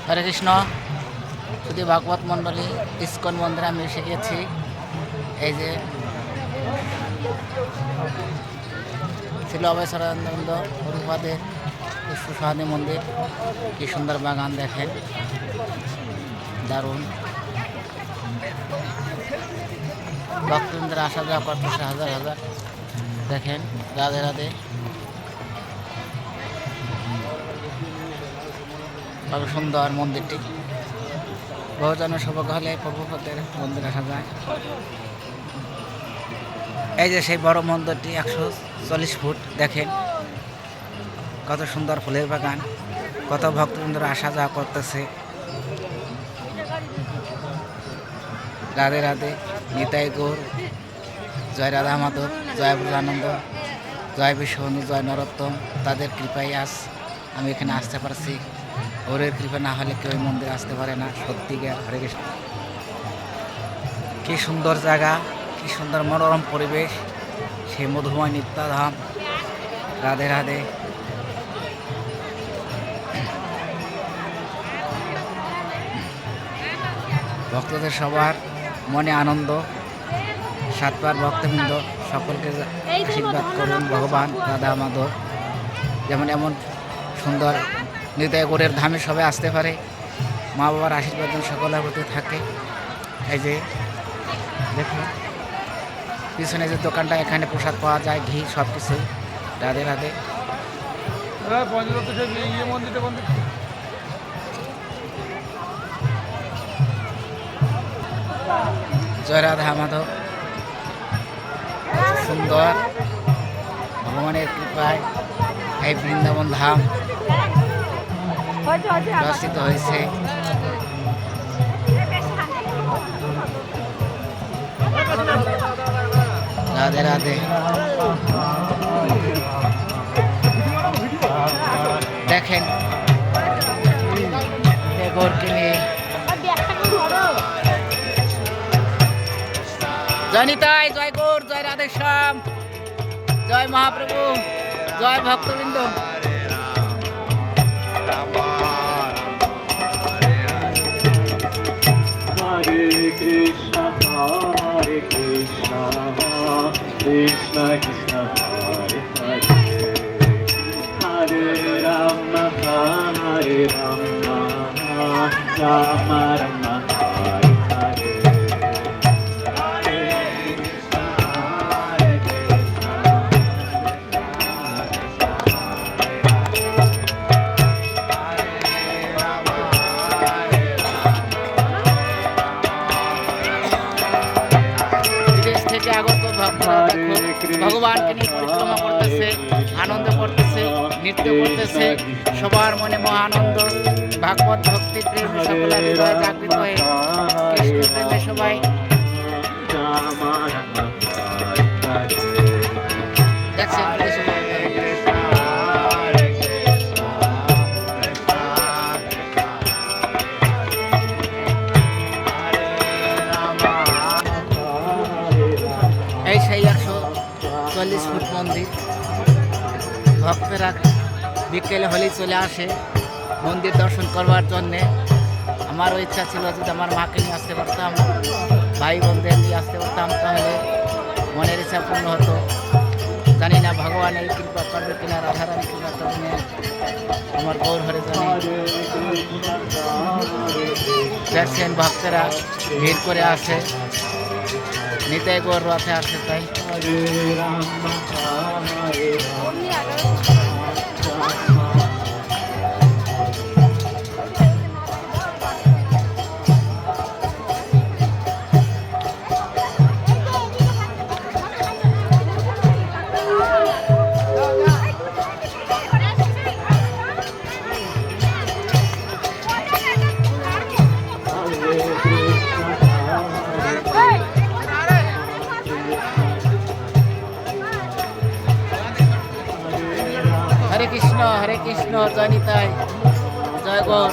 হরে কৃষ্ণ। শুধু ভাগবত মণ্ডলী ইস্কন মন্দিরে আমি এসে গেছি। এই যে ছিল অভয়চরণানন্দ প্রভুপাদের সুসহানি মন্দির। কি সুন্দর বাগান দেখেন, দারুণ। ভক্তবৃন্দরা আসা যাওয়া করতেছে হাজার হাজার। দেখেন, রাধে রাধে। কত সুন্দর মন্দিরটি। বহুজনের সৌভাগ্য হলে প্রভুপাদের মন্দির আসা যায়। এই যে সেই বড় মন্দিরটি 140 ফুট। দেখেন কত সুন্দর ফুলের বাগান, কত ভক্তবৃন্দরা আসা যাওয়া করতেছে। রাধে রাধে, নিতাই গৌর, জয় রাধা মাধব, জয় ব্রজানন্দ, জয় বিষ্ণু, জয় নরোত্তম। তাদের কৃপায় আজ আমি এখানে আসতে পারছি। ওরের কৃপা না হলে কেউ মন্দিরে আসতে পারে না। সত্যিকার হরে কৃষ্ণ। কি সুন্দর জায়গা, কি সুন্দর মনোরম পরিবেশ, সেই মধুময় নিত্যাধাম। রাধে রাধে। ভক্তদের সবার মনে আনন্দ। সাতবার ভক্তবৃন্দ সকলকে আশীর্বাদ করুন ভগবান রাধা মাধব, যেমন এমন সুন্দর নিতাই গৌরের ধামে সবাই আসতে পারে। মা বাবার আশীর্বাদ সকলের প্রতি থাকে। এই যে দেখুন পিছনে যে দোকানটা, এখানে প্রসাদ পাওয়া যায়, ঘি, সব কিছুই। রাধে রাধে। জয় রাধা মাধব। সুন্দর ভগবানের কৃপায় এই বৃন্দাবন ধাম দর্শিত হয়েছে। রাধে রাধে। দেখেন গৌরকে নিয়ে। জয় নিতাই, জয় গৌর, জয় রাধে শ্যাম, জয় মহাপ্রভু, জয় ভক্তবৃন্দ। হরে কৃষ্ণ হরে কৃষ্ণ কৃষ্ণ কৃষ্ণ হরে হরে, হরে রাম হরে রাম রাম রাম হরে হরে। আগত ভক্তরা ভগবানকে নিয়ে পরিক্রমা করতেছে, আনন্দ করতেছে, নৃত্য করতেছে। সবার মনে মহা আনন্দ। ভাগবত ভক্তি প্রেম সকলের হৃদয় জাগৃত হয়ে কৃষ্ণ প্রেমে সবাই। দেখছেন এই সেই 140 ফুট মন্দির। ভক্তরা বিকেলে হলেই চলে আসে মন্দির দর্শন করবার জন্যে। আমারও ইচ্ছা ছিল যদি আমার মাকে নিয়ে আসতে পারতাম, ভাই বোনদের নিয়ে আসতে পারতাম, তাহলে মনের ইচ্ছা পূর্ণ হতো। জানি না ভগবান এই কৃপা করবে কিনা, রাধারানী কৃপা করবে, আমার গৌর হরে জানে। দেখছেন ভক্তরা ভিড় করে আসে, নিতাই গৌর রথে আসে। তাই হরে কৃষ্ণ, হরে কৃষ্ণ, জয় নিতাই, জয় গৌর।